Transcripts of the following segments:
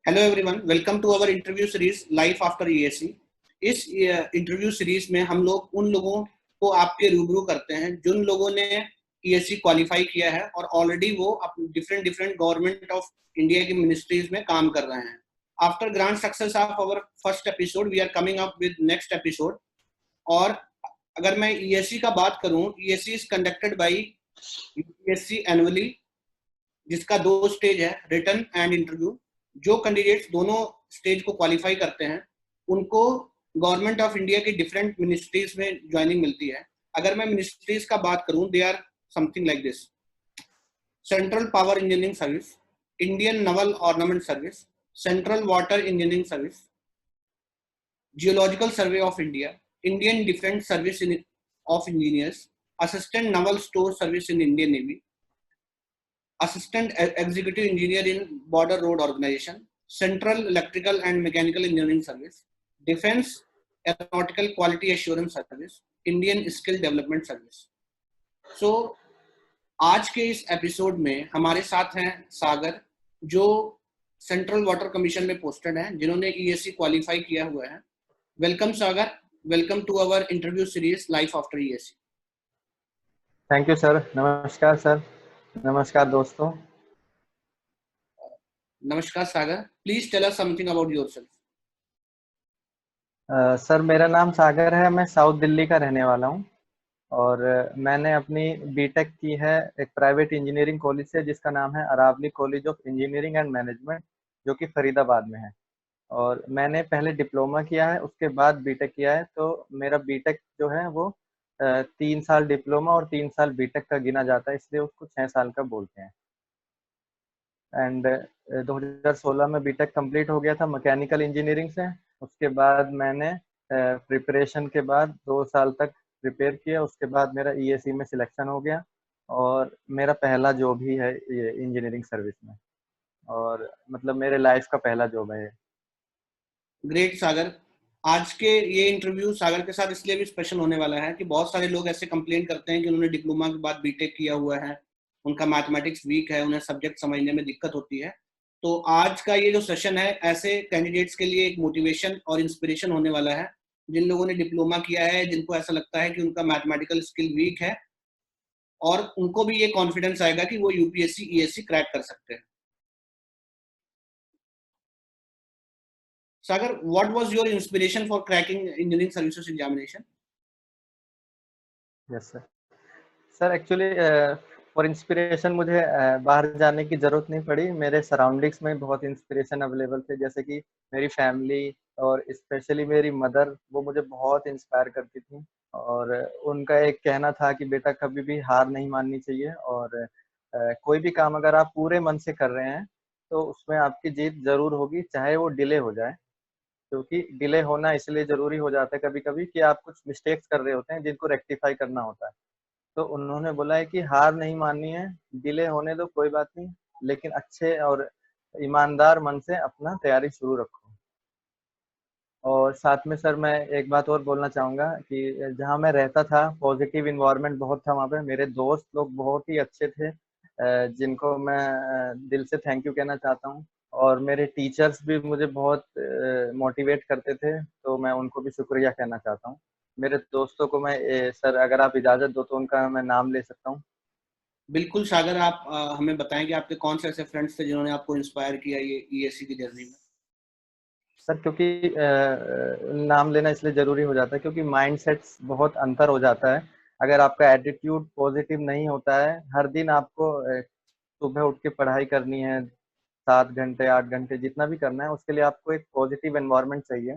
Hello everyone, welcome to our interview series life after ESC. इस interview series में हम लोग उन लोगों को आपके रूबरू करते हैं जिन लोगों ने ईएससी क्वालिफाई किया है और ऑलरेडी वो different different government of India की मिनिस्ट्रीज में काम कर रहे हैं। After grand success of our first episode we are coming up with next episode. और अगर मैं ईएससी का बात करूं, ESE is conducted by UPSC annually, जिसका 2 स्टेज है, रिटन एंड इंटरव्यू। जो कैंडिडेट्स दोनों स्टेज को क्वालिफाई करते हैं उनको गवर्नमेंट ऑफ इंडिया की डिफरेंट मिनिस्ट्रीज में ज्वाइनिंग मिलती है। अगर मैं मिनिस्ट्रीज का बात करूं, they are something like this: central power engineering service, Indian naval armament service, central water engineering service, geological survey of India, Indian defence service of engineers, assistant naval store service in Indian navy, Assistant Executive Engineer in Border Road Organization, Central Electrical and Mechanical Engineering Service, Defense Aeronautical Quality Assurance Service, Indian Skill Development Service. So, आज के इस episode में हमारे साथ हैं सागर, जो central water commission में posted हैं, जिन्होंने ईएससी क्वालिफाई किया हुआ है। Welcome Sagar, welcome to our interview series life after ESC. Thank you sir. नमस्कार सर। नमस्कार दोस्तों। नमस्कार Sagar, please tell us something about yourself. Sir मेरा नाम सागर है, मैं साउथ दिल्ली का रहने वाला हूं और मैंने अपनी बीटेक की है एक प्राइवेट इंजीनियरिंग कॉलेज से जिसका नाम है Aravali college of engineering and management, जो कि फरीदाबाद में है। और मैंने पहले डिप्लोमा किया है, उसके बाद बीटेक किया है। तो मेरा बीटेक जो है वो 3 साल डिप्लोमा और 3 साल बीटेक का गिना जाता है, इसलिए उसको 6 साल का बोलते हैं। एंड 2016 में बीटेक कंप्लीट हो गया था मैकेनिकल इंजीनियरिंग से। उसके बाद मैंने प्रिपरेशन के बाद 2 साल तक प्रिपेयर किया। उसके बाद मेरा ईएससी में सिलेक्शन हो गया और मेरा पहला जॉब ही है ये इंजीनियरिंग सर्विस में, और मतलब मेरे लाइफ का पहला जॉब है। ग्रेट सागर, आज के ये इंटरव्यू सागर के साथ इसलिए भी स्पेशल होने वाला है कि बहुत सारे लोग ऐसे कंप्लेंट करते हैं कि उन्होंने डिप्लोमा के बाद बीटेक किया हुआ है, उनका मैथमेटिक्स वीक है, उन्हें सब्जेक्ट समझने में दिक्कत होती है। तो आज का ये जो सेशन है, ऐसे कैंडिडेट्स के लिए एक मोटिवेशन और इंस्पिरेशन होने वाला है जिन लोगों ने डिप्लोमा किया है, जिनको ऐसा लगता है कि उनका मैथमेटिकल स्किल वीक है, और उनको भी ये कॉन्फिडेंस आएगा कि वो यूपीएससी ईएससी क्रैक कर सकते हैं। Sagar, what was your inspiration for cracking engineering services examination? Yes sir. Sir actually for inspiration मुझे बाहर जाने की जरूरत नहीं पड़ी। मेरे सराउंडिंग्स में बहुत इंस्पिरेशन अवेलेबल थे, जैसे कि मेरी फैमिली और स्पेशली मेरी मदर, वो मुझे बहुत इंस्पायर करती थी। और उनका एक कहना था कि बेटा कभी भी हार नहीं माननी चाहिए, और कोई भी काम अगर आप पूरे मन से कर रहे हैं तो उसमें आपकी जीत जरूर होगी, चाहे वो डिले हो जाए। क्योंकि डिले होना इसलिए जरूरी हो जाता है कभी कभी कि आप कुछ मिस्टेक्स कर रहे होते हैं जिनको रेक्टिफाई करना होता है। तो उन्होंने बोला है कि हार नहीं माननी है, डिले होने दो कोई बात नहीं, लेकिन अच्छे और ईमानदार मन से अपना तैयारी शुरू रखो। और साथ में सर मैं एक बात और बोलना चाहूँगा कि जहाँ मैं रहता था पॉजिटिव इन्वायरमेंट बहुत था वहाँ पे। मेरे दोस्त लोग बहुत ही अच्छे थे, जिनको मैं दिल से थैंक यू कहना चाहता हूँ। और मेरे टीचर्स भी मुझे बहुत मोटिवेट करते थे, तो मैं उनको भी शुक्रिया कहना चाहता हूँ। मेरे दोस्तों को मैं सर अगर आप इजाज़त दो तो उनका मैं नाम ले सकता हूँ। बिल्कुल सागर, आप हमें बताएं कि आपके कौन से ऐसे फ्रेंड्स थे जिन्होंने आपको इंस्पायर किया ये ईएससी की जर्नी में। सर क्योंकि नाम लेना इसलिए ज़रूरी हो जाता है क्योंकि माइंडसेट्स बहुत अंतर हो जाता है। अगर आपका एटीट्यूड पॉजिटिव नहीं होता है, हर दिन आपको सुबह उठ के पढ़ाई करनी है, 7 घंटे 8 घंटे जितना भी करना है, उसके लिए आपको एक पॉजिटिव एनवायरनमेंट चाहिए।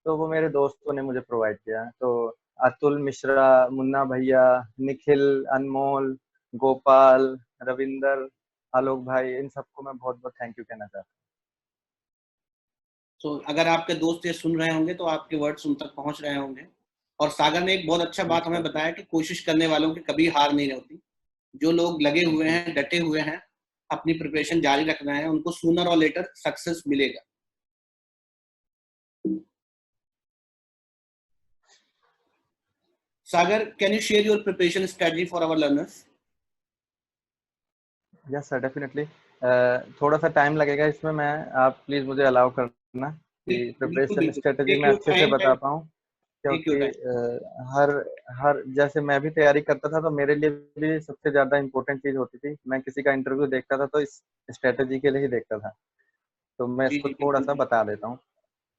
तो वो मेरे दोस्तों ने मुझे प्रोवाइड किया है। तो अतुल मिश्रा, मुन्ना भैया, निखिल, अनमोल, गोपाल, रविंदर, आलोक भाई, इन सबको मैं बहुत बहुत थैंक यू कहना चाहता हूँ। तो अगर आपके दोस्त ये सुन रहे होंगे तो आपके वर्ड्स उन तक पहुंच रहे होंगे। और सागर ने एक बहुत अच्छा बात हमें बताया कि कोशिश करने वालों की कभी हार नहीं होती। जो लोग लगे हुए हैं, डटे हुए हैं, अपनी प्रिपरेशन जारी रख रहे हैं, उनको सूनर और लेटर सक्सेस मिलेगा। Sagar, can you share your preparation strategy for our learners? Yes sir, definitely. थोड़ा सा टाइम लगेगा इसमें, मैं आप प्लीज मुझे अलाउ करना कि बिल्कुल प्रिपरेशन बिल्कुल, स्ट्रेटजी टेक मैं योर अच्छे से टाइम बता एंड पाऊँ। टेक योर क्योंकि टाइम। हर हर जैसे मैं भी तैयारी करता था तो मेरे लिए भी सबसे ज्यादा इम्पोर्टेंट चीज होती थी, मैं किसी का इंटरव्यू देखता था तो इस स्ट्रेटजी के लिए ही देखता था। तो मैं जी इसको जी थोड़ा बिल्कुल सा बिल्कुल। बता देता हूँ।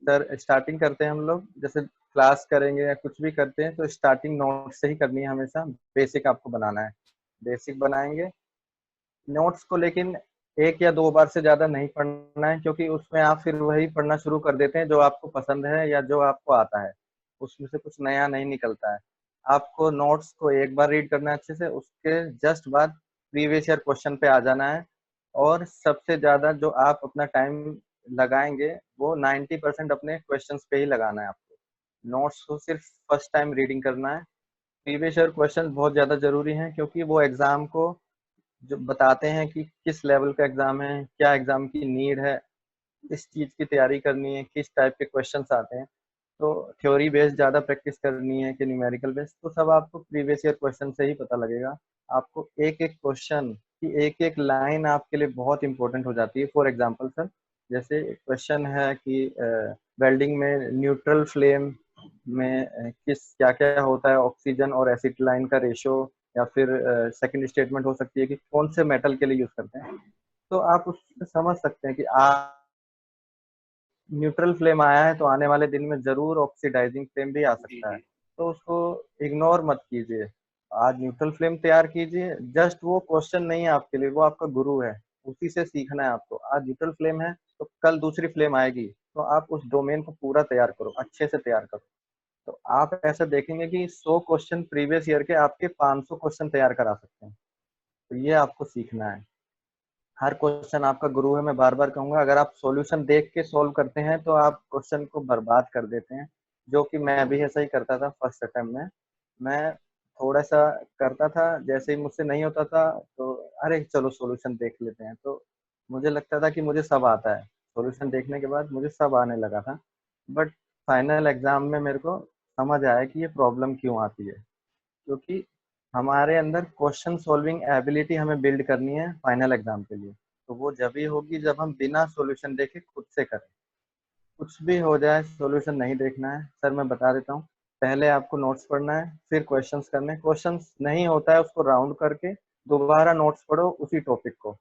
सर स्टार्टिंग करते हैं हम लोग, जैसे क्लास करेंगे या कुछ भी करते हैं तो स्टार्टिंग नोट से ही करनी है हमेशा। बेसिक आपको बनाना है, बेसिक बनाएंगे नोट्स को, लेकिन एक या दो बार से ज्यादा नहीं पढ़ना है, क्योंकि उसमें आप फिर वही पढ़ना शुरू कर देते हैं जो आपको पसंद है या जो आपको आता है, उसमें से कुछ नया नहीं निकलता है। आपको नोट्स को एक बार रीड करना है अच्छे से, उसके जस्ट बाद प्रीवियस ईयर क्वेश्चन पे आ जाना है। और सबसे ज्यादा जो आप अपना टाइम लगाएंगे वो 90% अपने क्वेश्चंस पे ही लगाना है आपको। नोट्स को सिर्फ फर्स्ट टाइम रीडिंग करना है। प्रीवियस ईयर क्वेश्चन बहुत ज्यादा जरूरी हैं, क्योंकि वो एग्जाम को जो बताते हैं कि किस लेवल का एग्जाम है, क्या एग्जाम की नीड है, किस चीज की तैयारी करनी है, किस टाइप के क्वेश्चंस आते हैं। तो थ्योरी बेस्ड ज्यादा प्रैक्टिस करनी है कि न्यूमेरिकल बेस्ड, तो सब आपको प्रीवियस ईयर क्वेश्चन से ही पता लगेगा। आपको एक एक क्वेश्चन की एक एक लाइन आपके लिए बहुत इंपॉर्टेंट हो जाती है। फॉर एग्जांपल सर, जैसे क्वेश्चन है कि वेल्डिंग में न्यूट्रल फ्लेम में किस क्या क्या होता है, ऑक्सीजन और एसिटिलाइन का रेशो, या फिर सेकंड स्टेटमेंट हो सकती है कि कौन से मेटल के लिए यूज करते हैं। तो आप उससे समझ सकते हैं कि न्यूट्रल फ्लेम आया है तो आने वाले दिन में जरूर ऑक्सीडाइजिंग फ्लेम भी आ जी सकता है। जी तो उसको इग्नोर मत कीजिए, आज न्यूट्रल फ्लेम तैयार कीजिए। जस्ट वो क्वेश्चन नहीं है आपके लिए, वो आपका गुरु है, उसी से सीखना है आपको। आज न्यूट्रल फ्लेम है तो कल दूसरी फ्लेम आएगी, तो आप उस डोमेन को पूरा तैयार करो, अच्छे से तैयार करो। तो आप ऐसा देखेंगे कि 100 क्वेश्चन प्रीवियस ईयर के आपके 500 क्वेश्चन तैयार करा सकते हैं। तो ये आपको सीखना है। हर क्वेश्चन आपका गुरु है, मैं बार बार कहूंगा। अगर आप सॉल्यूशन देख के सॉल्व करते हैं तो आप क्वेश्चन को बर्बाद कर देते हैं, जो कि मैं भी ऐसा ही करता था फर्स्ट अटेम्प्ट में। मैं थोड़ा सा करता था, जैसे ही मुझसे नहीं होता था तो अरे चलो सॉल्यूशन देख लेते हैं, तो मुझे लगता था कि मुझे सब आता है। सॉल्यूशन देखने के बाद मुझे सब आने लगा था, बट फाइनल एग्जाम में मेरे को समझ आया कि ये प्रॉब्लम क्यों आती है। क्योंकि हमारे अंदर क्वेश्चन सॉल्विंग एबिलिटी हमें बिल्ड करनी है फाइनल एग्जाम के लिए। तो वो जब ही होगी जब हम बिना सॉल्यूशन देखे खुद से करें। कुछ भी हो जाए सॉल्यूशन नहीं देखना है सर। मैं बता देता हूँ, पहले आपको नोट्स पढ़ना है, फिर क्वेश्चंस करने हैं। क्वेश्चंस नहीं होता है उसको राउंड करके दोबारा नोट्स पढ़ो उसी टॉपिक को,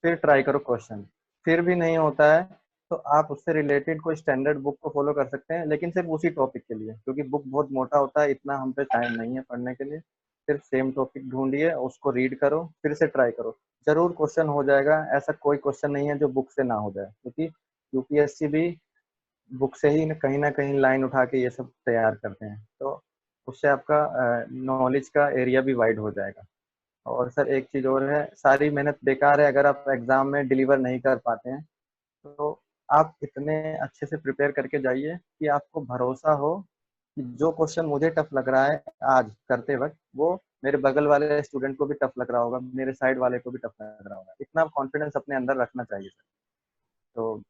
फिर ट्राई करो क्वेश्चन। फिर भी नहीं होता है तो आप उससे रिलेटेड कोई स्टैंडर्ड बुक को फॉलो कर सकते हैं, लेकिन सिर्फ उसी टॉपिक के लिए, क्योंकि बुक बहुत मोटा होता है, इतना हम पे टाइम नहीं है पढ़ने के लिए। सिर्फ सेम टॉपिक ढूंढिए, उसको रीड करो, फिर से ट्राई करो, जरूर क्वेश्चन हो जाएगा। ऐसा कोई क्वेश्चन नहीं है जो बुक से ना हो जाए, क्योंकि यूपीएससी भी बुक से ही ना कहीं लाइन उठा के ये सब तैयार करते हैं। तो उससे आपका नॉलेज का एरिया भी वाइड हो जाएगा। और सर एक चीज और है, सारी मेहनत बेकार है अगर आप एग्जाम में डिलीवर नहीं कर पाते हैं। तो आप इतने अच्छे से प्रिपेयर करके जाइए कि आपको भरोसा हो कि जो क्वेश्चन मुझे टफ लग रहा है आज करते वक्त, वो मेरे बगल वाले स्टूडेंट को भी टफ लग रहा होगा, मेरे साइड वाले को भी टफ लग रहा होगा। इतना कॉन्फिडेंस अपने अंदर रखना चाहिए सर। तो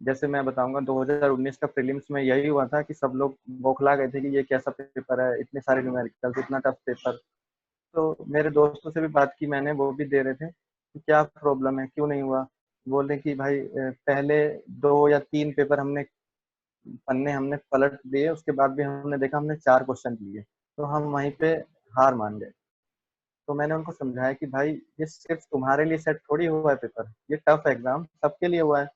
जैसे मैं बताऊंगा, 2019 का प्रीलिम्स में यही हुआ था कि सब लोग बौखला गए थे कि ये कैसा पेपर है, इतने सारे न्यूमेरिकल्स, इतना टफ पेपर। तो मेरे दोस्तों से भी बात की मैंने, वो भी दे रहे थे कि क्या प्रॉब्लम है, क्यों नहीं हुआ। बोले कि भाई पहले 2 या 3 पेपर हमने पन्ने हमने पलट दिए, उसके बाद भी हमने देखा हमने 4 क्वेश्चन लिए, तो हम वहीं पे हार मान गए। तो मैंने उनको समझाया कि भाई ये सिर्फ तुम्हारे लिए सेट थोड़ी हुआ है पेपर, ये टफ एग्जाम सबके लिए हुआ है,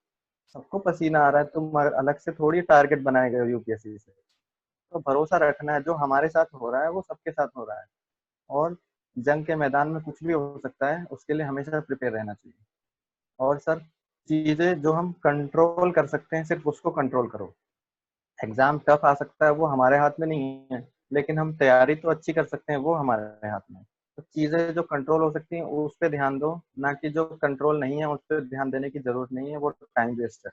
सबको पसीना आ रहा है, तुम अलग से थोड़ी टारगेट बनाए गए हो यूपीएससी से। तो भरोसा रखना है, जो हमारे साथ हो रहा है वो सबके साथ हो रहा है। और जंग के मैदान में कुछ भी हो सकता है, उसके लिए हमेशा प्रिपेयर रहना चाहिए। और सर चीजें जो हम कंट्रोल कर सकते हैं सिर्फ उसको कंट्रोल करो। एग्जाम टफ आ सकता है, वो हमारे हाथ में नहीं है, लेकिन हम तैयारी तो अच्छी कर सकते हैं, वो हमारे हाथ में है। तो चीजें जो कंट्रोल हो सकती हैं उस पर ध्यान दो, ना कि जो कंट्रोल नहीं है उस पर ध्यान देने की जरूरत नहीं है, वो टाइम वेस्ट है।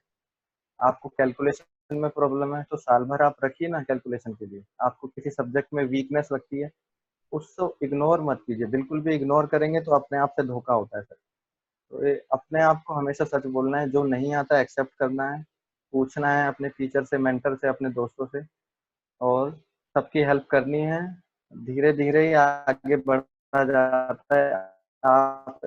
आपको कैलकुलेशन में प्रॉब्लम है तो साल भर आप रखिए ना कैलकुलेशन के लिए। आपको किसी सब्जेक्ट में वीकनेस लगती है, उसको इग्नोर मत कीजिए। बिल्कुल भी इग्नोर करेंगे तो अपने आप से धोखा होता है सर। तो ये अपने आप को हमेशा सच बोलना है, जो नहीं आता एक्सेप्ट करना है, पूछना है अपने टीचर से, मेंटर से, अपने दोस्तों से, और सबकी हेल्प करनी है। धीरे धीरे ही आगे बढ़ा जाता है। आप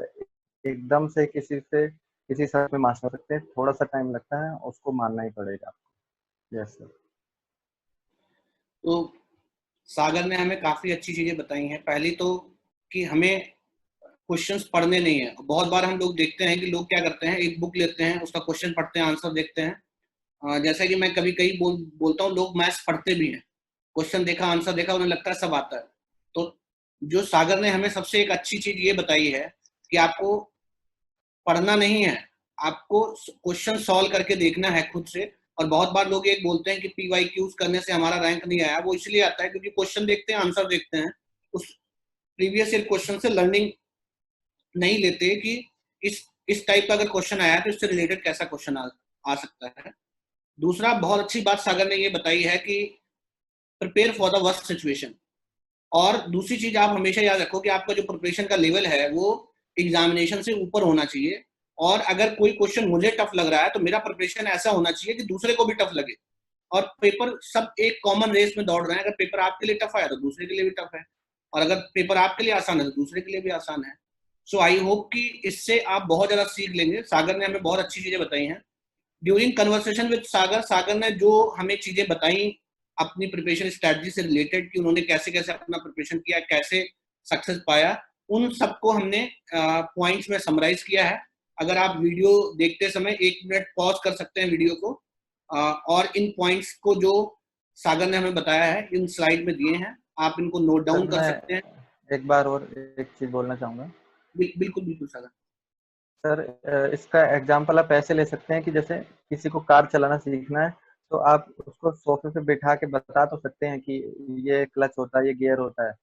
एकदम से किसी शब्द में मास्टर हो सकते हैं, थोड़ा सा टाइम लगता है, उसको मानना ही पड़ेगा आपको। Yes sir. तो सागर ने हमें काफी अच्छी चीजें बताई हैं। पहली तो कि हमें क्वेश्चंस पढ़ने नहीं है। बहुत बार हम लोग देखते हैं कि लोग क्या करते हैं, एक बुक लेते हैं, उसका क्वेश्चन पढ़ते हैं, आंसर देखते हैं। जैसा कि मैं कभी कहीं बोलता हूँ, लोग मैथ्स पढ़ते भी हैं, क्वेश्चन देखा, आंसर देखा, उन्हें लगता है सब आता है। तो जो सागर ने हमें सबसे एक अच्छी चीज ये बताई है कि आपको पढ़ना नहीं है, आपको क्वेश्चन सॉल्व करके देखना है खुद से। और बहुत बार लोग एक बोलते हैं कि PYQs करने से हमारा रैंक नहीं आया। वो इसलिए आता है क्योंकि क्वेश्चन देखते हैं, आंसर देखते हैं, उस प्रीवियस ईयर क्वेश्चन से लर्निंग नहीं लेते कि इस टाइप का अगर क्वेश्चन आया तो इससे रिलेटेड कैसा क्वेश्चन आ सकता है। दूसरा, बहुत अच्छी बात सागर ने ये बताई है कि prepare for the worst situation. और दूसरी चीज आप हमेशा याद रखो कि आपका जो प्रिपरेशन का लेवल है वो एग्जामिनेशन से ऊपर होना चाहिए। और अगर कोई क्वेश्चन मुझे टफ लग रहा है तो मेरा प्रिपरेशन ऐसा होना चाहिए कि दूसरे को भी टफ लगे। और पेपर सब एक कॉमन रेस में दौड़ रहे हैं, अगर पेपर आपके लिए टफ आया तो दूसरे के लिए भी टफ है, और अगर पेपर आपके लिए आसान है तो दूसरे के लिए भी आसान है। सो आई होप कि इससे आप बहुत ज्यादा सीख लेंगे। सागर ने हमें बहुत अच्छी चीजें बताई हैं। ड्यूरिंग कन्वर्सेशन विद सागर, सागर ने जो हमें चीजें बताई अपनी प्रिपरेशन स्ट्रेटजी से रिलेटेड, कि उन्होंने कैसे कैसे अपना प्रिपरेशन किया, कैसे सक्सेस पाया, उन सबको हमने पॉइंट्स में समराइज किया है। अगर आप वीडियो देखते समय 1 मिनट पॉज कर सकते हैं वीडियो को, और इन पॉइंट्स को जो सागर ने हमें बताया है इन स्लाइड में दिए हैं, आप इनको नोट सर डाउन कर मैं सकते हैं। एक बार और एक चीज बोलना चाहूंगा। बिल्कुल बिल्कुल सागर। सर इसका एग्जांपल आप ऐसे ले सकते हैं कि जैसे किसी को कार चलाना सीखना है, तो आप उसको सोफे पे बैठा के बता तो सकते हैं कि ये क्लच होता है, ये गियर होता है।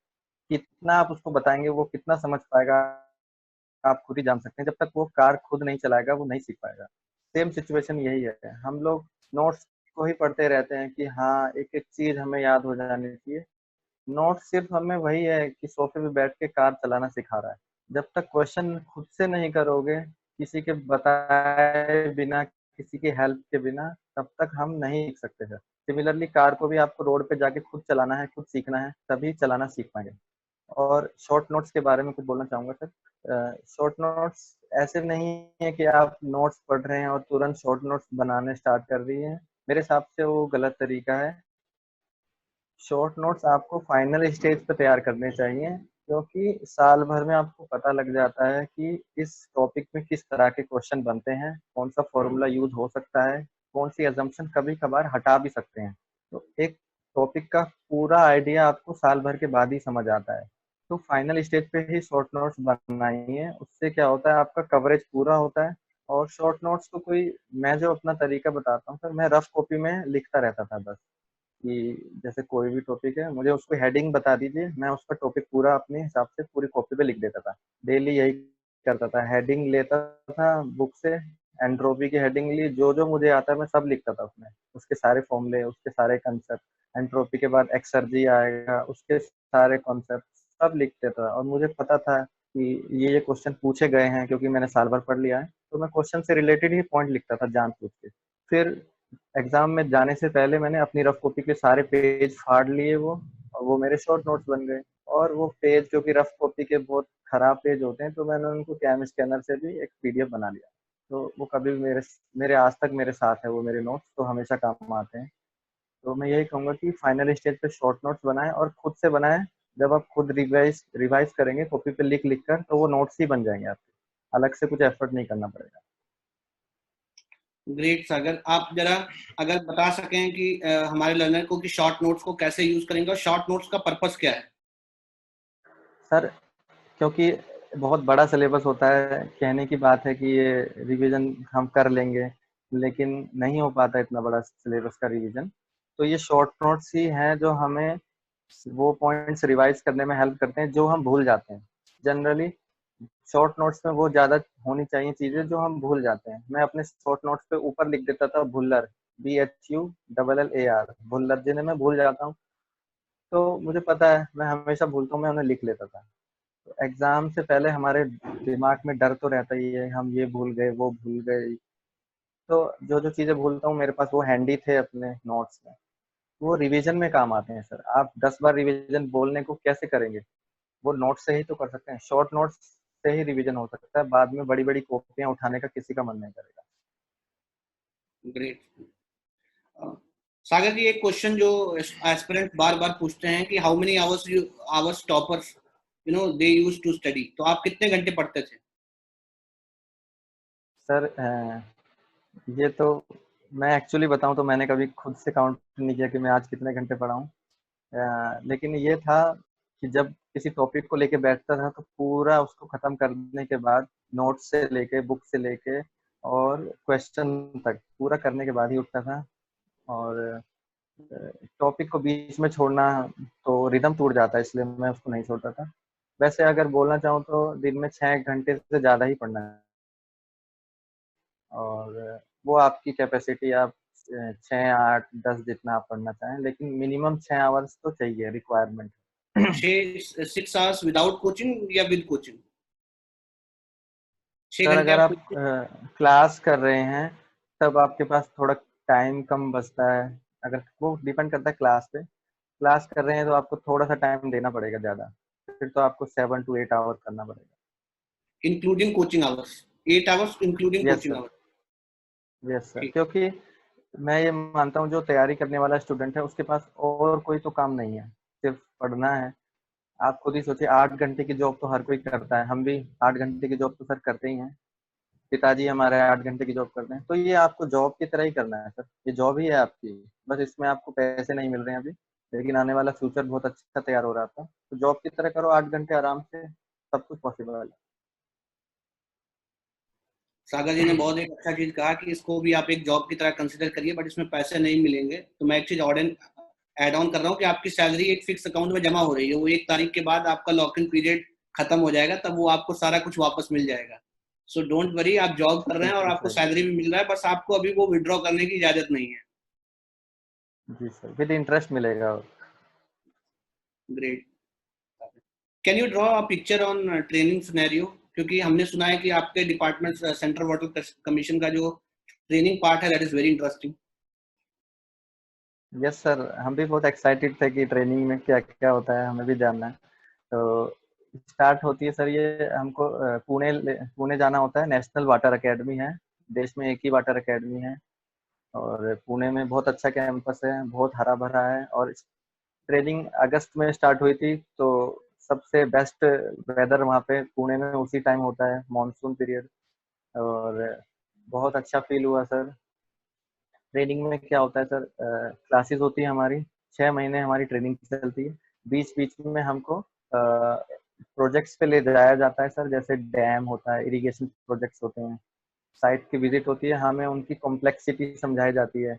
कितना आप उसको बताएंगे, वो कितना समझ पाएगा, आप खुद ही जान सकते हैं। जब तक वो कार खुद नहीं चलाएगा वो नहीं सीख पाएगा। सेम सिचुएशन यही है, हम लोग नोट्स को ही पढ़ते रहते हैं कि हाँ एक एक चीज हमें याद हो जानी चाहिए। नोट सिर्फ हमें वही है कि सोफे पे बैठ के कार चलाना सिखा रहा है। जब तक क्वेश्चन खुद से नहीं करोगे, किसी के बताए बिना, किसी की हेल्प के बिना, तब तक हम नहीं सीख सकते सर। सिमिलरली कार को भी आपको रोड पे जाके खुद चलाना है, खुद सीखना है, तभी चलाना सीख पाएंगे। और शॉर्ट नोट्स के बारे में कुछ बोलना चाहूंगा सर। शॉर्ट नोट्स ऐसे नहीं है कि आप नोट्स पढ़ रहे हैं और तुरंत शॉर्ट नोट्स बनाने स्टार्ट कर रही हैं। मेरे हिसाब से वो गलत तरीका है। शॉर्ट नोट्स आपको फाइनल स्टेज पे तैयार करने चाहिए, क्योंकि साल भर में आपको पता लग जाता है कि इस टॉपिक में किस तरह के क्वेश्चन बनते हैं, कौन सा फॉर्मूला यूज हो सकता है, कौन सी अजम्पशन कभी कभार हटा भी सकते हैं। तो एक टॉपिक का पूरा आइडिया आपको साल भर के बाद ही समझ आता है। तो फाइनल स्टेज पे ही शॉर्ट नोट्स बनाइए, उससे क्या होता है आपका कवरेज पूरा होता है। और शॉर्ट नोट्स को कोई, मैं जो अपना तरीका बताता हूँ सर, मैं रफ कॉपी में लिखता रहता था बस, कि जैसे कोई भी टॉपिक है मुझे उसको हेडिंग बता दीजिए, मैं उसका टॉपिक पूरा अपने हिसाब से पूरी कॉपी पे लिख देता था। डेली यही करता था, हेडिंग लेता था बुक से, एंट्रोपी की हेडिंग ली, जो जो मुझे आता है मैं सब लिखता था उसमें, उसके सारे फॉर्मूले, उसके सारे कंसेप्ट। एंट्रोपी के बाद एक्सर्जी आएगा, उसके सारे कॉन्सेप्ट सब लिख देता था। और मुझे पता था कि ये क्वेश्चन पूछे गए हैं, क्योंकि मैंने साल भर पढ़ लिया है, तो मैं क्वेश्चन से रिलेटेड ही पॉइंट लिखता था जान पूछ के। फिर एग्जाम में जाने से पहले मैंने अपनी रफ कॉपी के सारे पेज फाड़ लिए वो, और वो मेरे शॉर्ट नोट्स बन गए। और वो पेज जो कि रफ कॉपी के बहुत खराब पेज होते हैं, तो मैंने उनको कैम स्कैनर से भी एक PDF बना लिया। तो वो कभी भी मेरे मेरे आज तक मेरे साथ है, वो मेरे नोट्स तो हमेशा काम आते हैं। तो मैं यही कहूँगा कि फाइनल स्टेज पे शॉर्ट नोट्स बनाएं, और खुद से बनाएं। जब आप खुद रिवाइज रिवाइज करेंगे कॉपी पे लिख लिख कर, तो वो नोट्स ही बन जाएंगे आपके, अलग से कुछ एफर्ट नहीं करना पड़ेगा। ग्रेट सागर, आप जरा अगर बता सकें कि हमारे लर्नर को कि शॉर्ट नोट्स को कैसे यूज करेंगे और शॉर्ट नोट्स का पर्पस क्या है। सर क्योंकि बहुत बड़ा सिलेबस होता है, कहने की बात है कि ये रिवीजन हम कर लेंगे, लेकिन नहीं हो पाता इतना बड़ा सिलेबस का रिवीजन। तो ये शॉर्ट नोट्स ही हैं जो हमें वो पॉइंट्स रिवाइज करने में हेल्प करते हैं जो हम भूल जाते हैं। जनरली शॉर्ट नोट्स में वो ज़्यादा होनी चाहिए चीज़ें जो हम भूल जाते हैं। मैं अपने शॉर्ट नोट्स पे ऊपर लिख देता था भुल्लर, BHULLAR, भुल्लर, जिन्हें मैं भूल जाता हूँ। तो मुझे पता है मैं हमेशा भूलता हूँ, मैं उन्हें लिख लेता था। एग्जाम से पहले हमारे दिमाग में डर तो रहता ही है, हम ये भूल गए वो भूल गए। तो जो जो चीजें भूलता हूँ मेरे पास वो हैंडी थे अपने नोट्स में, वो रिवीजन में काम आते हैं सर। आप 10 बार रिवीजन बोलने को कैसे करेंगे, वो नोट से ही तो कर सकते हैं। शॉर्ट नोट्स से ही रिवीजन हो सकता है, बाद में बड़ी बड़ी कॉपियां उठाने का किसी का मन नहीं करेगा। ग्रेट। सागर जी, एक क्वेश्चन जो एस्पिरेंट बार बार पूछते हैं कि how many hours toppers they use to study, तो आप कितने घंटे पढ़ते थे? सर ये तो मैं एक्चुअली बताऊं तो मैंने कभी खुद से काउंट नहीं किया कि मैं आज कितने घंटे पढ़ा हूं। लेकिन ये था कि जब किसी टॉपिक को लेके बैठता था तो पूरा उसको खत्म करने के बाद, नोट से लेके, बुक से लेके और क्वेश्चन तक पूरा करने के बाद ही उठता था। और टॉपिक को बीच में छोड़ना तो रिदम टूट जाता है, इसलिए मैं उसको नहीं छोड़ता था। वैसे अगर बोलना चाहूँ तो दिन में 6 घंटे से ज़्यादा ही पढ़ना है। और वो आपकी कैपेसिटी, आप 6, 8, 10 जितना आप पढ़ना चाहें, लेकिन मिनिमम 6 आवर्स तो चाहिए रिक्वायरमेंट। 6 आवर्स विदाउट कोचिंग या विद कोचिंग? छह सर घंटे अगर आप आप क्लास कर रहे हैं तब आपके पास थोड़ा टाइम कम बचता है। अगर वो डिपेंड करता है क्लास पे, क्लास कर रहे हैं तो आपको थोड़ा सा टाइम देना पड़ेगा ज़्यादा, फिर तो आपको 7 to 8 आवर करना पड़ेगा। Including coaching hours? 8 hours including yes coaching sir. Hours? Yes sir, ठीक। क्योंकि मैं ये मानता हूँ जो तैयारी करने वाला स्टूडेंट है उसके पास और कोई तो काम नहीं है, सिर्फ पढ़ना है। आप खुद ही सोचिए, 8 घंटे की जॉब तो हर कोई करता है, हम भी 8 घंटे की जॉब तो सर करते ही हैं, पिताजी हमारे 8 घंटे की जॉब करते हैं। तो ये आपको जॉब की तरह ही करना है सर, ये जॉब ही है आपकी। बस इसमें आपको पैसे नहीं मिल रहे हैं अभी, लेकिन आने वाला फ्यूचर बहुत अच्छा तैयार हो रहा था। तो जॉब की तरह करो, 8 घंटे आराम से, सब कुछ पॉसिबल है। सागर जी ने बहुत एक अच्छा चीज कहा कि इसको भी आप एक जॉब की तरह कंसिडर करिए, बट इसमें पैसे नहीं मिलेंगे। तो मैं एक चीज और ऐड ऑन कर रहा हूँ कि आपकी सैलरी एक फिक्स अकाउंट में जमा हो रही है, वो 1 तारीख के बाद आपका लॉक इन पीरियड खत्म हो जाएगा, तब वो आपको सारा कुछ वापस मिल जाएगा। सो डोंट वरी, आप जॉब कर रहे हैं और बिल्कुल आपको सही। सैलरी भी मिल रहा है, बस आपको अभी वो विड्रॉ करने की इजाजत नहीं है। जी सर, विद इंटरेस्ट मिलेगा। Great. Can you draw a picture on training scenario? क्योंकि हमने सुना है कि आपके डिपार्टमेंट सेंट्रल वाटर कमीशन का जो ट्रेनिंग पार्ट है, that is very interesting. Yes sir, हम भी बहुत एक्साइटेड थे कि ट्रेनिंग में क्या क्या होता है, हमें भी जानना है। तो स्टार्ट होती है सर, ये हमको पुणे जाना होता है। नेशनल वाटर एकेडमी है, देश में एक ही वाटर एकेडमी है। और पुणे में बहुत अच्छा कैंपस है, बहुत हरा भरा है। और ट्रेनिंग अगस्त में स्टार्ट हुई थी, तो सबसे बेस्ट वेदर वहाँ पे पुणे में उसी टाइम होता है, मानसून पीरियड। और बहुत अच्छा फील हुआ सर। ट्रेनिंग में क्या होता है सर, क्लासेस होती है हमारी, 6 महीने हमारी ट्रेनिंग चलती है। बीच बीच में हमको प्रोजेक्ट्स पे ले जाया जाता है सर, जैसे डैम होता है, इरिगेशन प्रोजेक्ट्स होते हैं, साइट की विजिट होती है, हमें उनकी कॉम्प्लेक्सिटी समझाई जाती है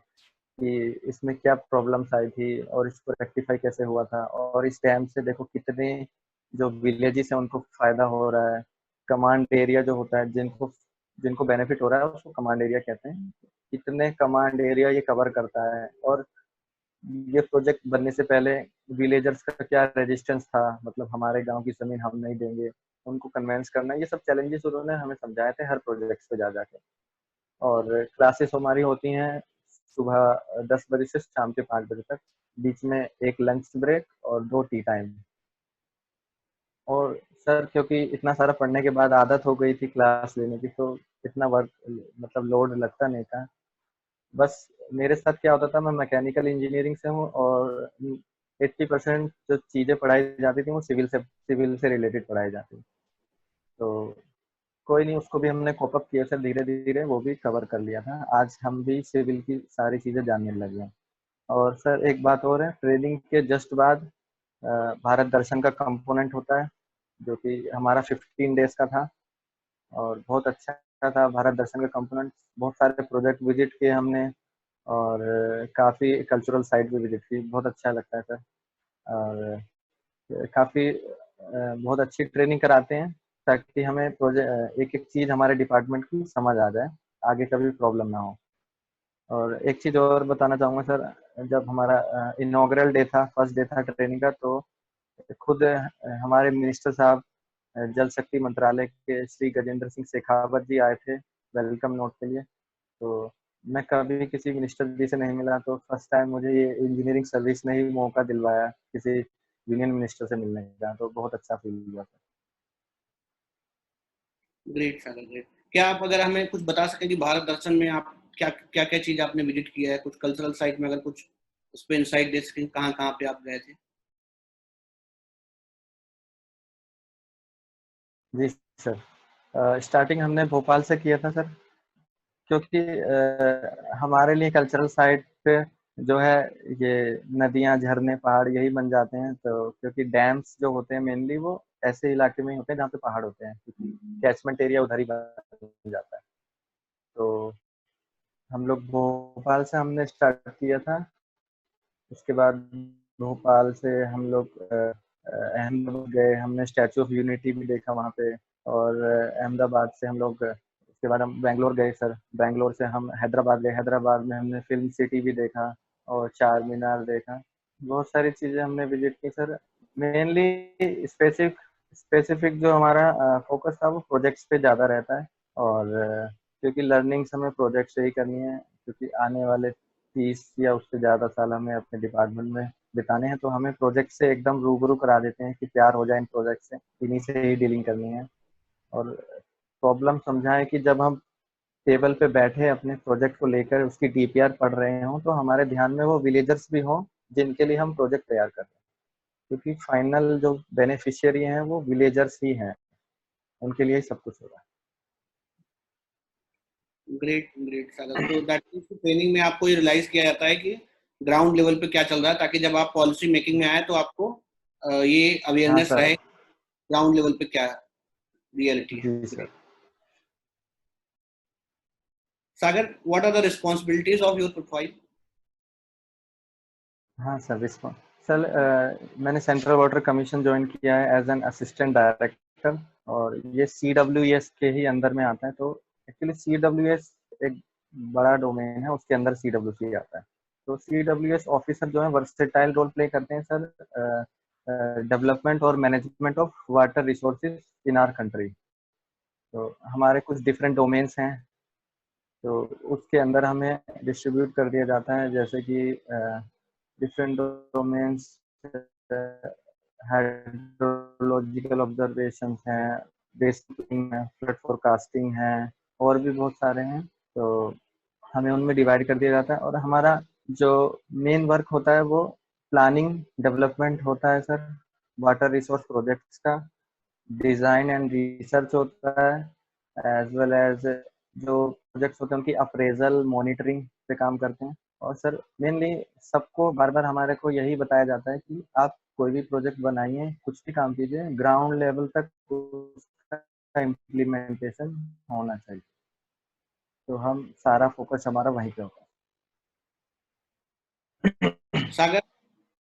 कि इसमें क्या प्रॉब्लम्स आई थी और इसको रेक्टिफाई कैसे हुआ था। और इस डैम से देखो कितने जो विलेजेस हैं उनको फायदा हो रहा है। कमांड एरिया जो होता है, जिनको जिनको बेनिफिट हो रहा है उसको कमांड एरिया कहते हैं। कितने कमांड एरिया ये कवर करता है। और ये प्रोजेक्ट बनने से पहले विलेजर्स का क्या रेजिस्टेंस था, मतलब हमारे गांव की जमीन हम नहीं देंगे, उनको कन्वेंस करना, ये सब चैलेंजेस उन्होंने हमें समझाए थे हर प्रोजेक्ट पे जा जाके। और क्लासेस हमारी होती हैं सुबह 10 बजे से शाम के 5 बजे तक, बीच में एक लंच ब्रेक और 2 टी टाइम। और सर क्योंकि इतना सारा पढ़ने के बाद आदत हो गई थी क्लास लेने की, तो इतना वर्क मतलब लोड लगता नहीं था। बस मेरे साथ क्या होता था, मैं मैकेनिकल इंजीनियरिंग से हूँ और 80% जो चीज़ें पढ़ाई जाती थी वो सिविल से रिलेटेड पढ़ाई जाती थी। तो कोई नहीं, उसको भी हमने कोप अप किया सर, धीरे धीरे वो भी कवर कर लिया था। आज हम भी सिविल की सारी चीज़ें जानने लगे हैं। और सर एक बात और है, ट्रेनिंग के जस्ट बाद भारत दर्शन का कंपोनेंट होता है, जो कि हमारा 15 डेज का था और बहुत अच्छा था भारत दर्शन का कंपोनेंट। बहुत सारे प्रोजेक्ट विजिट किए हमने और काफ़ी कल्चरल साइट भी विजिट की, बहुत अच्छा लगता है सर। और काफ़ी बहुत अच्छी ट्रेनिंग कराते हैं ताकि हमें प्रोजेक्ट एक एक चीज़ हमारे डिपार्टमेंट की समझ आ जाए, आगे कभी प्रॉब्लम ना हो। और एक चीज़ और बताना चाहूँगा सर, जब हमारा इनॉग्रल डे था, फर्स्ट डे था ट्रेनिंग का, तो खुद हमारे मिनिस्टर साहब जल शक्ति मंत्रालय के श्री गजेंद्र सिंह शेखावत जी आए थे वेलकम नोट के लिए। तो मैं कभी किसी मिनिस्टर जी से नहीं मिला, तो फर्स्ट टाइम मुझे ये इंजीनियरिंग सर्विस ने ही मौका दिलवाया किसी यूनियन मिनिस्टर से मिलने का, तो बहुत अच्छा फील हुआ था। ग्रेट सागर, ग्रेट। क्या आप अगर हमें कुछ बता सकें कि भारत दर्शन में आप क्या क्या क्या चीज आपने विजिट किया है, कुछ कल्चरल साइट में अगर कुछ उस पर इंसाइट दे सकें, कहाँ कहाँ पे आप गए थे? जी सर, स्टार्टिंग हमने भोपाल से किया था सर, क्योंकि हमारे लिए कल्चरल साइट पे जो है ये नदियां, झरने, पहाड़ यही बन जाते हैं। तो क्योंकि डैम्स जो होते हैं मेनली वो ऐसे इलाके में ही होते हैं जहाँ पे पहाड़ होते हैं, क्योंकि कैचमेंट एरिया उधर ही बन जाता है। तो हम लोग भोपाल से हमने स्टार्ट किया था। उसके बाद भोपाल से हम लोग अहमदाबाद गए, हमने स्टैचू ऑफ यूनिटी भी देखा वहाँ पे। और अहमदाबाद से हम लोग उसके बाद हम बेंगलोर गए सर। बेंगलोर से हम हैदराबाद गए, हैदराबाद में हमने फिल्म सिटी भी देखा और चार मीनार देखा। बहुत सारी चीज़ें हमने विजिट की सर। मेनली स्पेसिफिक स्पेसिफिक जो हमारा फोकस था वो प्रोजेक्ट्स पे ज़्यादा रहता है। और क्योंकि लर्निंग्स हमें प्रोजेक्ट से ही करनी है, क्योंकि आने वाले 30 या उससे ज़्यादा साल हमें अपने डिपार्टमेंट में बिताने हैं, तो हमें प्रोजेक्ट से एकदम रूबरू करा देते हैं कि प्यार हो जाए इन प्रोजेक्ट से, इन्हीं से ही डीलिंग करनी है। और प्रॉब्लम समझाएं कि जब हम टेबल पे बैठे अपने प्रोजेक्ट को लेकर उसकी डीपीआर पढ़ रहे हों, तो हमारे ध्यान में वो विलेजर्स भी हों जिनके लिए हम प्रोजेक्ट तैयार कर रहे हैं, क्योंकि फाइनल जो बेनिफिशियरी हैं वो विलेजर्स ही हैं, उनके लिए ही सब कुछ होगा। ग्रेट, ग्रेट सागर। तो दैट मीन्स ट्रेनिंग में आपको ये रियलाइज किया जाता है कि ग्राउंड लेवल पे क्या चल रहा है, ताकि जब आप पॉलिसी मेकिंग में आए तो आपको ये हाँ अवेयरनेस सर। रहे ग्राउंड लेवल पे क्या रियलिटी है। जी sir. Great Sagar, what are the responsibilities of your profile? हाँ सर, रिस्पॉन्स सर, मैंने सेंट्रल वाटर कमीशन ज्वाइन किया है एज एन असिस्टेंट डायरेक्टर, और ये CWS के ही अंदर में आता है। तो एक्चुअली CWS एक बड़ा डोमेन है, उसके अंदर CWC आता है। तो CWS ऑफिसर जो है वर्सेटाइल रोल प्ले करते हैं सर, डेवलपमेंट और management of water resources in our country. तो हमारे कुछ डिफरेंट डोमेन्स हैं, तो उसके अंदर हमें डिस्ट्रीब्यूट कर दिया जाता है, जैसे कि डिफरेंट डोमेन्स, हाइड्रोलॉजिकल ऑब्जर्वेशन हैं, बेसिंग है, फ्लड फोरकास्टिंग है, और भी बहुत सारे हैं। तो हमें उनमें डिवाइड कर दिया जाता है, और हमारा जो मेन वर्क होता है वो प्लानिंग डेवलपमेंट होता है सर, वाटर रिसोर्स प्रोजेक्ट्स का डिज़ाइन एंड रिसर्च होता है, एज वेल एज जो प्रोजेक्ट्स होते हैं उनकी अप्रेजल मॉनिटरिंग पे काम करते हैं। और सर मेनली सबको बार बार हमारे को यही बताया जाता है कि आप कोई भी प्रोजेक्ट बनाइए, कुछ भी काम कीजिए, ग्राउंड लेवल तक उसका इम्प्लीमेंटेशन होना चाहिए। तो हम सारा फोकस हमारा वहीं पे होता है। सागर,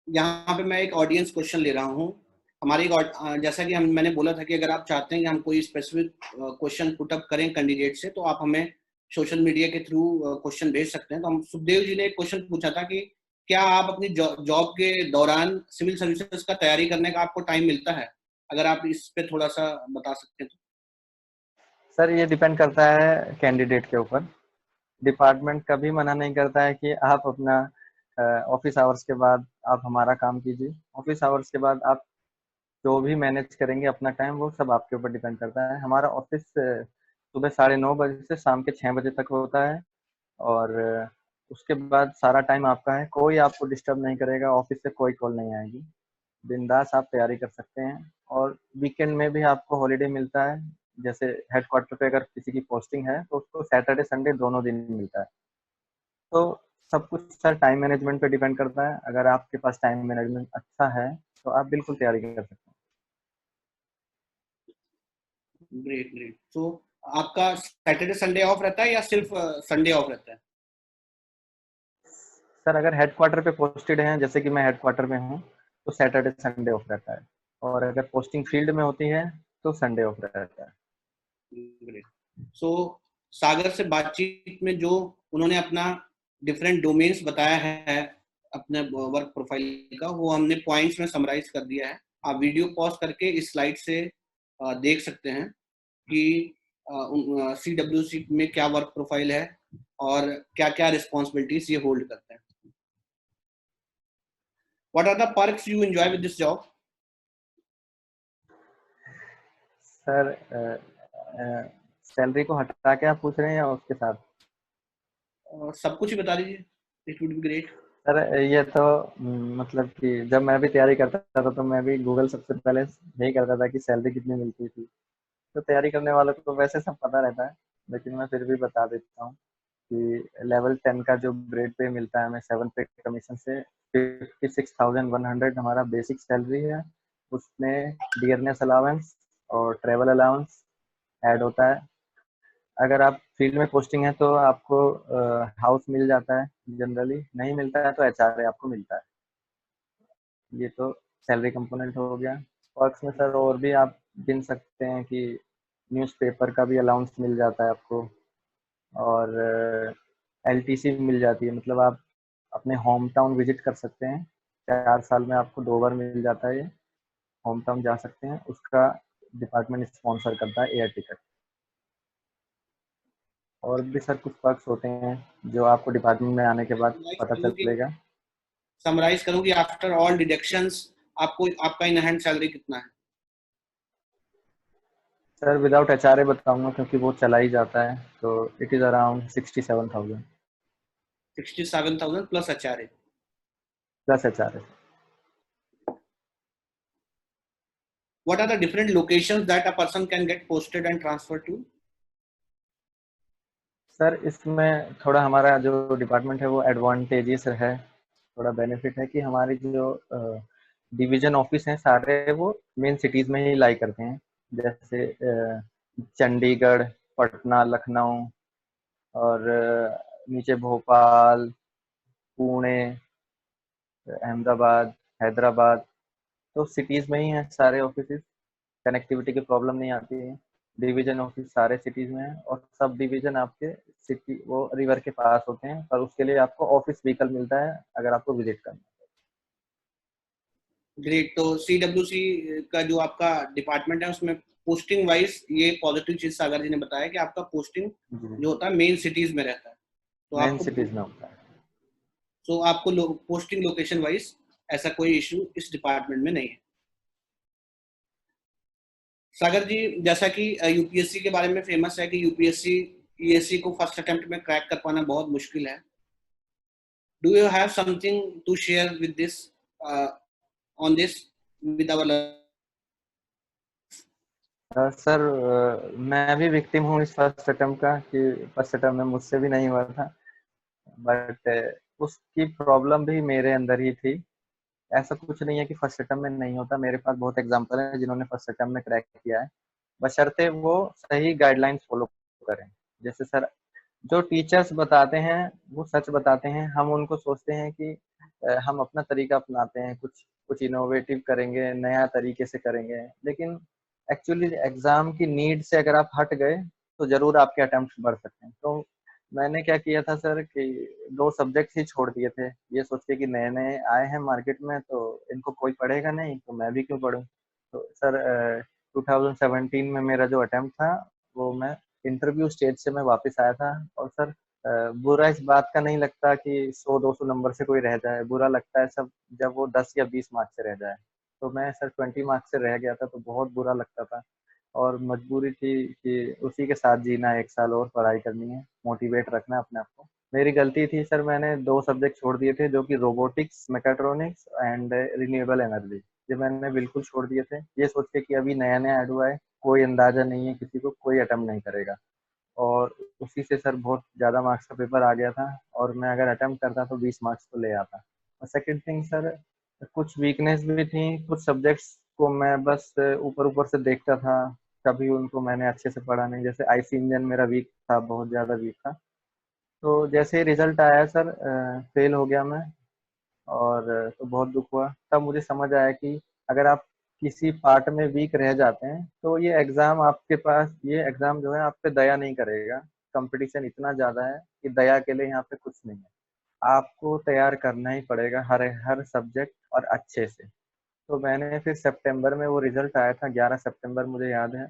यहाँ पे मैं एक ऑडियंस क्वेश्चन ले रहा हूँ। हमारी जैसा कि हम मैंने बोला था कि अगर आप चाहते हैं कि हम कोई स्पेसिफिक क्वेश्चन पुट अप करें कैंडिडेट से, तो आप हमें सोशल मीडिया के थ्रू क्वेश्चन भेज सकते हैं। तो हम सुखदेव जी ने एक क्वेश्चन पूछा था कि क्या आप अपनी जॉब के दौरान सिविल सर्विसेज का तैयारी करने का आपको टाइम मिलता है? अगर आप इस पे थोड़ा सा बता सकते हैं तो। सर ये डिपेंड करता है कैंडिडेट के ऊपर। डिपार्टमेंट कभी मना नहीं करता है कि आप अपना ऑफिस आवर्स के बाद आप हमारा काम कीजिए। ऑफिस आवर्स के बाद आप जो भी मैनेज करेंगे अपना टाइम, वो सब आपके ऊपर डिपेंड करता है। हमारा ऑफिस सुबह 9:30 बजे से शाम के 6 बजे तक होता है, और उसके बाद सारा टाइम आपका है, कोई आपको डिस्टर्ब नहीं करेगा, ऑफिस से कोई कॉल नहीं आएगी, बिंदास आप तैयारी कर सकते हैं। और वीकेंड में भी आपको हॉलीडे मिलता है, जैसे हेडक्वार्टर पे अगर किसी की पोस्टिंग है तो उसको सैटरडे संडे दोनों दिन मिलता है। तो सब कुछ सर टाइम मैनेजमेंट पे डिपेंड करता है। अगर आपके पास टाइम मैनेजमेंट अच्छा है तो आप बिल्कुल तैयारी कर सकते हैं। Great, great. तो आपका सैटरडे संडे ऑफ रहता है या सिर्फ संडे ऑफ रहता है? सर अगर हेडक्वार्टर पे पोस्टेड हैं, जैसे कि मैं हेडक्वार्टर में हूँ, तो सैटरडे संडे ऑफ रहता है, और अगर पोस्टिंग फील्ड में होती है तो संडे ऑफ रहता है। ग्रेट। सो सागर से बातचीत में जो उन्होंने अपना डिफरेंट डोमेन्स बताया है अपने वर्क प्रोफाइल का, वो हमने पॉइंट्स में समराइज कर दिया है। आप वीडियो पॉज करके इस स्लाइड से देख सकते हैं कि CWC में क्या वर्क प्रोफाइल है और क्या क्या रिस्पॉन्सिबिलिटीज ये होल्ड करते हैं। What are the perks you enjoy with this job? Sir salary को हटा के आप पूछ रहे हैं या उसके साथ? सब कुछ ही बता दीजिए, it would be great. Sir ये तो मतलब कि जब मैं भी तैयारी करता था तो मैं भी गूगल सबसे पहले यही करता था कि सैलरी कितनी मिलती थी। तो तैयारी करने वालों को तो वैसे सब पता रहता है, लेकिन मैं फिर भी बता देता हूँ कि लेवल 10 का जो ग्रेड पे मिलता है हमें 7 पे कमीशन से 56,100 हमारा बेसिक सैलरी है। उसमें डियरनेस अलाउंस और ट्रेवल अलाउंस ऐड होता है। अगर आप फील्ड में पोस्टिंग है तो आपको हाउस मिल जाता है, जनरली नहीं मिलता है तो एचआरए आपको मिलता है। ये तो सैलरी कंपोनेंट हो गया। पर्क्स में सर और भी आप गिन सकते हैं कि न्यूज़पेपर का भी अलाउंस मिल जाता है आपको, और एलटीसी मिल जाती है, मतलब आप अपने होम टाउन विजिट कर सकते हैं। 4 साल में आपको 2 बार मिल जाता है, ये होम टाउन जा सकते हैं, उसका डिपार्टमेंट स्पॉन्सर करता है एयर टिकट। और भी सर कुछ पर्क्स होते हैं जो आपको डिपार्टमेंट में आने के बाद पता चलेगा। समराइज करूं कि आफ्टर ऑल डिडक्शंस आपको आपका इन हैंड सैलरी कितना है? सर विदाउट एचआरए बताऊंगा क्योंकि वो चला ही जाता है, तो it is around 67,000 67,000 plus HRA. Plus HRA. What are the different locations that a person can get posted and transferred to? Sir इसमें थोड़ा हमारा जो डिपार्टमेंट है वो एडवांटेजेस है, थोड़ा बेनिफिट है कि हमारी जो डिवीजन ऑफिस हैं सारे वो मेन सिटीज़ में ही लाई करते हैं, जैसे चंडीगढ़, पटना, लखनऊ, और नीचे भोपाल, पुणे, अहमदाबाद, हैदराबाद। तो सिटीज़ में ही हैं सारे ऑफिस, कनेक्टिविटी की प्रॉब्लम नहीं आती है। डिवीजन ऑफिस सारे सिटीज़ में है और सब डिवीजन आपके सिटी वो रिवर के पास होते हैं, पर उसके लिए आपको ऑफिस व्हीकल मिलता है अगर आपको विजिट करना है। ग्रेट। तो सीडब्ल्यूसी का जो आपका डिपार्टमेंट है उसमें पोस्टिंग वाइज ये पॉजिटिव चीज सागर जी ने बताया कि आपका पोस्टिंग जी, जो होता है मेन सिटीज में रहता है, तो मेन आपको सिटीज़ में होता है। पोस्टिंग लोकेशन वाइज ऐसा कोई इशू इस डिपार्टमेंट में नहीं है। सागर जी, जैसा कि यूपीएससी के बारे में फेमस है कि यूपीएससी ईएससी को फर्स्ट अटेम्प्ट में क्रैक कर पाना बहुत मुश्किल है। Do you have something to share with this on this with our? Sir मैं भी विक्टिम हूँ इस फर्स्ट अटेम्प्ट का कि फर्स्ट अटेम्प्ट में मुझसे भी नहीं हुआ था, बट उसकी प्रॉब्लम भी मेरे अंदर ही थी। ऐसा कुछ नहीं है कि फर्स्ट अटेम्प्ट में नहीं होता, मेरे पास बहुत एग्जांपल है जिन्होंने फर्स्ट अटेम्प्ट में क्रैक किया है, बशर्ते वो सही गाइडलाइंस फॉलो करें। जैसे सर जो टीचर्स बताते हैं वो सच बताते हैं, हम उनको सोचते हैं कि हम अपना तरीका अपनाते हैं, कुछ कुछ इनोवेटिव करेंगे, नया तरीके से करेंगे, लेकिन एक्चुअली एग्जाम की नीड से अगर आप हट गए तो जरूर आपके अटेम्प्ट बढ़ सकते हैं। तो मैंने क्या किया था सर कि 2 सब्जेक्ट ही छोड़ दिए थे, ये सोच के कि नए नए आए हैं मार्केट में तो इनको कोई पढ़ेगा नहीं तो मैं भी क्यों पढूं। तो सर 2017 में मेरा जो अटेम्प्ट था वो मैं इंटरव्यू स्टेज से मैं वापस आया था। और सर बुरा इस बात का नहीं लगता कि 100-200 नंबर से कोई रह जाए, बुरा लगता है सब जब वो 10 या 20 मार्क्स से रह जाए। तो मैं सर 20 मार्क्स से रह गया था तो बहुत बुरा लगता था, और मजबूरी थी कि उसी के साथ जीना, 1 साल और पढ़ाई करनी है, मोटिवेट रखना है अपने आप को। मेरी गलती थी सर, मैंने 2 सब्जेक्ट छोड़ दिए थे जो कि robotics, mechatronics and renewable energy, ये मैंने बिल्कुल छोड़ दिए थे, ये सोच के कि अभी नया नया ऐड हुआ है, कोई अंदाजा नहीं है किसी को, कोई अटेम्प्ट नहीं करेगा। और उसी से सर बहुत ज़्यादा मार्क्स का पेपर आ गया था, और मैं अगर अटेम्प्ट करता तो 20 मार्क्स तो ले आता। और सेकंड थिंग सर, कुछ वीकनेस भी थी, कुछ सब्जेक्ट्स को मैं बस ऊपर ऊपर से देखता था, कभी उनको मैंने अच्छे से पढ़ा नहीं। जैसे आईसी इंजन मेरा वीक था, बहुत ज़्यादा वीक था। तो जैसे ही रिजल्ट आया सर फेल हो गया मैं, और तो बहुत दुख हुआ। तब मुझे समझ आया कि अगर आप किसी पार्ट में वीक रह जाते हैं तो ये एग्ज़ाम आपके पास, ये एग्ज़ाम जो है आप पे दया नहीं करेगा। कंपटीशन इतना ज़्यादा है कि दया के लिए यहाँ पे कुछ नहीं है, आपको तैयार करना ही पड़ेगा हर हर सब्जेक्ट और अच्छे से। तो मैंने फिर सितंबर में, वो रिजल्ट आया था 11 सितंबर मुझे याद है,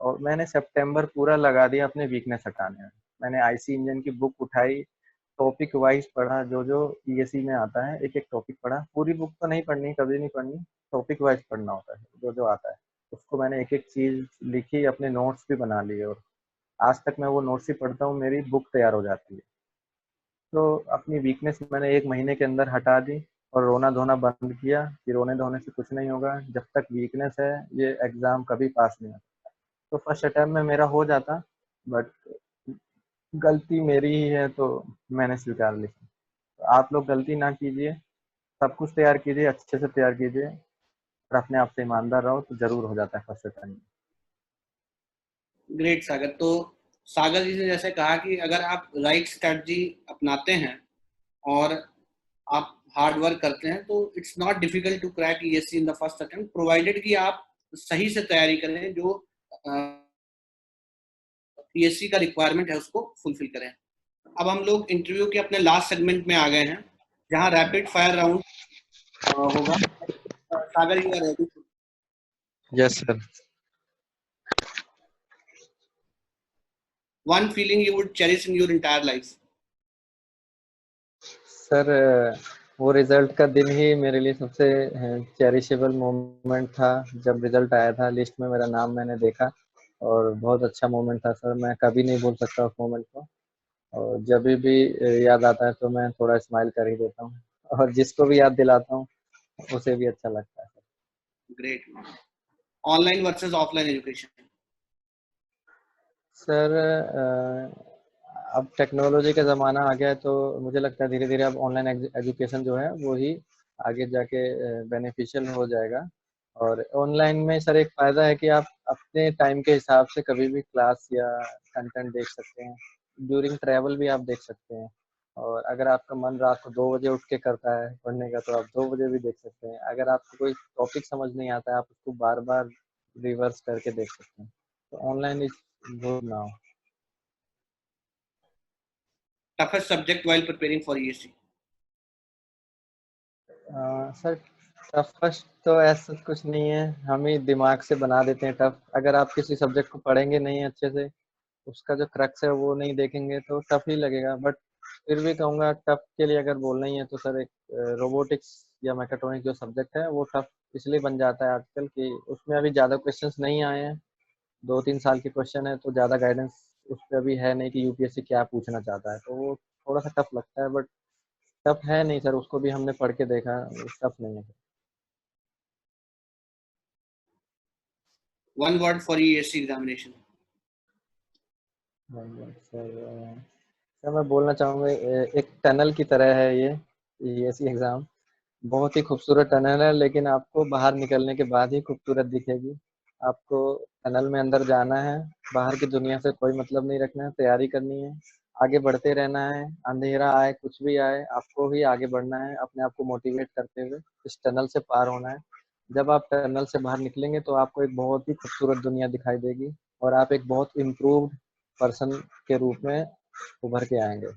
और मैंने सितंबर पूरा लगा दिया अपने वीकनेस हटाने में। मैंने आईसी इंजन की बुक उठाई, टॉपिक वाइज पढ़ा, जो जो ईएसई में आता है एक एक टॉपिक पढ़ा, पूरी बुक तो नहीं पढ़नी, कभी नहीं पढ़नी, टॉपिक वाइज पढ़ना होता है जो जो आता है। उसको मैंने एक एक चीज लिखी, अपने नोट्स भी बना लिए, और आज तक मैं वो नोट्स ही पढ़ता हूँ, मेरी बुक तैयार हो जाती है। तो अपनी वीकनेस मैंने 1 महीने के अंदर हटा दी और रोना धोना बंद किया कि रोने धोने से कुछ नहीं होगा, जब तक वीकनेस है ये एग्जाम कभी पास नहीं होता। तो फर्स्ट अटेम्प्ट में मेरा हो जाता, बट गलती मेरी ही है तो मैंने स्वीकार ली। तो आप लोग गलती ना कीजिए, सब कुछ तैयार कीजिए, अच्छे से तैयार कीजिए और अपने आप से ईमानदार रहो तो जरूर हो जाता है फर्स्ट अटेम्प्ट। ग्रेट सागर। तो सागर जी ने जैसे कहा कि अगर आप राइट स्ट्रेटजी अपनाते हैं और आप हार्ड वर्क करते हैं तो it's not difficult to crack ESE in the first attempt, provided कि आप सही से तैयारी करें, जो ईएससी का रिक्वायरमेंट है उसको फुलफिल करें। अब हम लोग इंटरव्यू के अपने लास्ट सेगमेंट में आ गए हैं, जहां रैपिड फायर राउंड होगा। Sagar, you are ready? Yes sir. One feeling you would cherish in your entire life? Sir वो रिजल्ट का दिन ही मेरे लिए सबसे चेरिशेबल मोमेंट था, जब रिजल्ट आया था, लिस्ट में मेरा नाम मैंने देखा, और बहुत अच्छा मोमेंट था सर, मैं कभी नहीं भूल सकता उस मोमेंट को। और जब भी याद आता है तो मैं थोड़ा स्माइल कर ही देता हूँ, और जिसको भी याद दिलाता हूँ उसे भी अच्छा लगता है। Great. Online versus offline education? Sir अब टेक्नोलॉजी का ज़माना आ गया है, तो मुझे लगता है धीरे धीरे अब ऑनलाइन एजुकेशन जो है वो ही आगे जाके बेनिफिशियल हो जाएगा। और ऑनलाइन में सर एक फ़ायदा है कि आप अपने टाइम के हिसाब से कभी भी क्लास या कंटेंट देख सकते हैं, ड्यूरिंग ट्रैवल भी आप देख सकते हैं। और अगर आपका मन रात को 2 बजे उठ के करता है पढ़ने का, तो आप 2 बजे भी देख सकते हैं। अगर आपको कोई टॉपिक समझ नहीं आता है, आप उसको बार बार रिवर्स करके देख सकते हैं। तो online is good now. Toughest subject while preparing for ESC? Sir toughest तो ऐसा कुछ नहीं है, हम ही दिमाग से बना देते हैं टफ। अगर आप किसी सब्जेक्ट को पढ़ेंगे नहीं अच्छे से, उसका जो क्रक्स है वो नहीं देखेंगे तो टफ ही लगेगा। बट फिर भी कहूँगा टफ के लिए अगर बोलना ही है तो सर एक रोबोटिक्स या मैकेट्रॉनिक जो सब्जेक्ट है वो टफ इसलिए बन जाता है आजकल कि उसमें अभी ज़्यादा क्वेश्चंस नहीं आए हैं, 2-3 साल के क्वेश्चन है, तो ज़्यादा गाइडेंस उस पर अभी है नहीं कि यूपीएससी क्या पूछना चाहता है, तो वो थोड़ा सा टफ लगता है। बट टफ है नहीं सर, उसको भी हमने पढ़ के देखा, टफ नहीं है। One word for ESC examination? Sir sir मैं बोलना चाहूँगा एक टनल की तरह है ये ऐसी एग्ज़ाम, बहुत ही खूबसूरत टनल है, लेकिन आपको बाहर निकलने के बाद ही खूबसूरत दिखेगी। आपको टनल में अंदर जाना है, बाहर की दुनिया से कोई मतलब नहीं रखना है, तैयारी करनी है, आगे बढ़ते रहना है, अंधेरा आए कुछ भी आए आपको ही आगे बढ़ना है, अपने आप को मोटिवेट करते हुए इस टनल से पार होना है। जब आप टनल से बाहर निकलेंगे तो आपको एक बहुत ही खूबसूरत दुनिया दिखाई देगी और आप एक बहुत इम्प्रूव्ड पर्सन के रूप में उभर के आएंगे।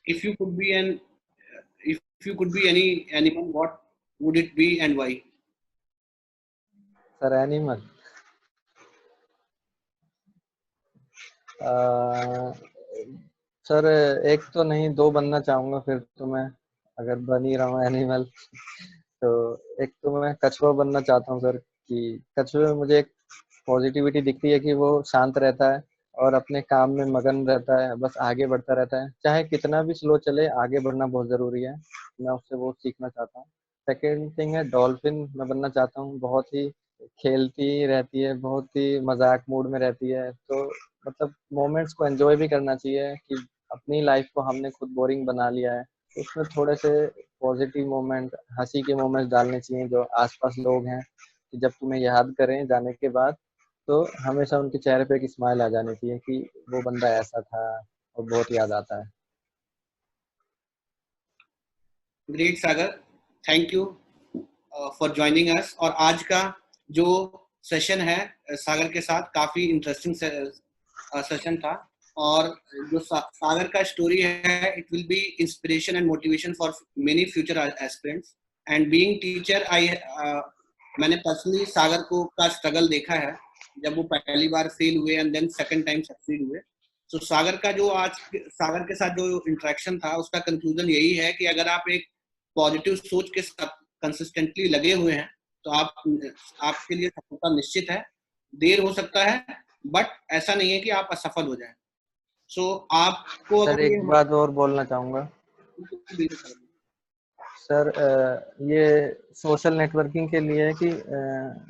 If you could be an if you could be any animal, what would it be and why? Sir animal, sir एक तो नहीं, दो बनना चाहूंगा फिर तो मैं, अगर बन ही रहा हूँ एनिमल तो एक तो मैं कछुआ बनना चाहता हूँ सर, कि कछुए में मुझे एक पॉजिटिविटी दिखती है कि वो शांत रहता है और अपने काम में मगन रहता है, बस आगे बढ़ता रहता है, चाहे कितना भी स्लो चले आगे बढ़ना बहुत ज़रूरी है। मैं उससे वो सीखना चाहता हूँ। सेकेंड थिंग है डॉल्फिन मैं बनना चाहता हूँ, बहुत ही खेलती रहती है, बहुत ही मजाक मूड में रहती है, तो मतलब मोमेंट्स को एंजॉय भी करना चाहिए कि अपनी लाइफ को हमने खुद बोरिंग बना लिया है, तो उसमें थोड़े से पॉजिटिव मोमेंट, हंसी के मोमेंट्स डालने चाहिए जो आसपास लोग हैं, कि जब तुम्हें याद करें जाने के बाद तो हमेशा उनके चेहरे पे एक स्माइल आ जानी चाहिए कि वो बंदा ऐसा था, और बहुत याद आता है। Great Sagar, thank you for joining us. और आज का जो सेशन है सागर के साथ काफी इंटरेस्टिंग सेशन था, और जो सागर का स्टोरी है it will be inspiration and motivation for many future aspirants. And being teacher I मैंने पर्सनली सागर को का स्ट्रगल देखा है, जब वो पहली बार फेल हुए and then second time succeed हुए। तो सागर का जो आज सागर के साथ जो इंटरेक्शन था उसका कंक्लूजन यही है कि अगर आप एक पॉजिटिव सोच के साथ कंसिस्टेंटली लगे हुए हैं तो आपके लिए सफलता निश्चित है। देर हो सकता है बट ऐसा नहीं है कि आप असफल हो जाएं। सो आपको सर अगर एक बात और बोलना चाहूँगा सर, ये सोशल नेटवर्किंग के लिए है कि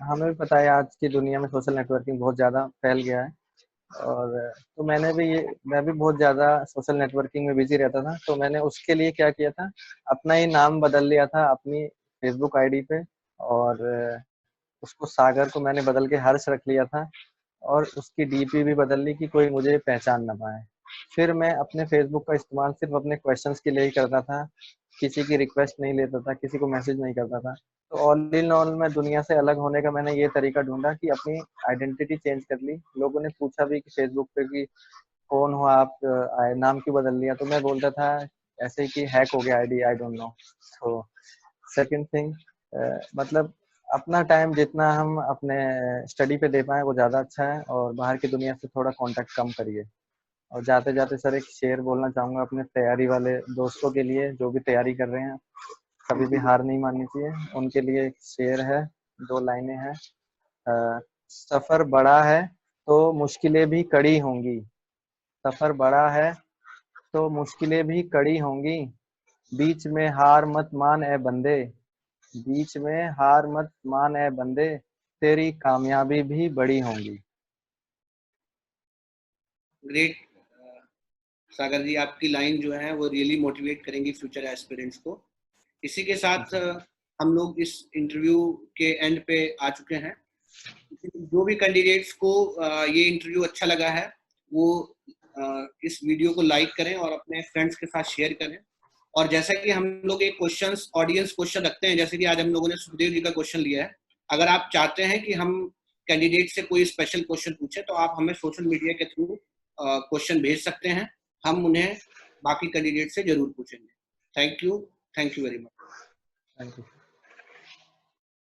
हमें भी पता है आज की दुनिया में सोशल नेटवर्किंग बहुत ज़्यादा फैल गया है। और तो मैं भी बहुत ज़्यादा सोशल नेटवर्किंग में बिजी रहता था। तो मैंने उसके लिए क्या किया था, अपना ही नाम बदल लिया था अपनी फेसबुक आईडी पे, और उसको सागर को मैंने बदल के हर्ष रख लिया था, और उसकी डीपी भी बदल ली कि कोई मुझे पहचान ना पाए। फिर मैं अपने फेसबुक का इस्तेमाल सिर्फ अपने क्वेश्चंस के लिए ही करता था, किसी की रिक्वेस्ट नहीं लेता था, किसी को मैसेज नहीं करता था। तो ऑल इन ऑल मैं दुनिया से अलग होने का मैंने ये तरीका ढूंढा कि अपनी आइडेंटिटी चेंज कर ली। लोगों ने पूछा भी कि फेसबुक पे कि कौन हो आप, नाम क्यों बदल लिया, तो मैं बोलता था ऐसे ही कि हैक हो गया आईडी, आई डोंट नो। तो सेकंड थिंग, मतलब अपना टाइम जितना हम अपने स्टडी पे दे पाए वो ज़्यादा अच्छा है, और बाहर की दुनिया से थोड़ा कांटेक्ट कम करिए। और जाते जाते सर एक शेर बोलना चाहूँगा अपने तैयारी वाले दोस्तों के लिए, जो भी तैयारी कर रहे हैं, कभी भी हार नहीं माननी चाहिए। उनके लिए एक शेर है, 2 लाइनें हैं। सफ़र बड़ा है तो मुश्किलें भी कड़ी होंगी, सफ़र बड़ा है तो मुश्किलें भी कड़ी होंगी, बीच में हार मत मान ए बंदे, बीच में हार मत मान ए बंदे, तेरी कामयाबी भी बड़ी होंगी। ग्रेट सागर जी, आपकी लाइन जो है वो रियली मोटिवेट करेंगी फ्यूचर एस्पिरेंट्स को। इसी के साथ हम लोग इस इंटरव्यू के एंड पे आ चुके हैं। जो भी कैंडिडेट्स को ये इंटरव्यू अच्छा लगा है वो इस वीडियो को लाइक करें और अपने फ्रेंड्स के साथ शेयर करें। और जैसा कि हम लोग एक ऑडियंस क्वेश्चन रखते हैं, जैसे कि आज हम लोगों ने सुखदेव जी का क्वेश्चन लिया है, अगर आप चाहते हैं कि हम कैंडिडेट से कोई स्पेशल क्वेश्चन पूछे तो आप हमें सोशल मीडिया के थ्रू क्वेश्चन भेज सकते हैं, हम उन्हें बाकी कैंडिडेट से जरूर पूछेंगे। Thank you very much. Thank you.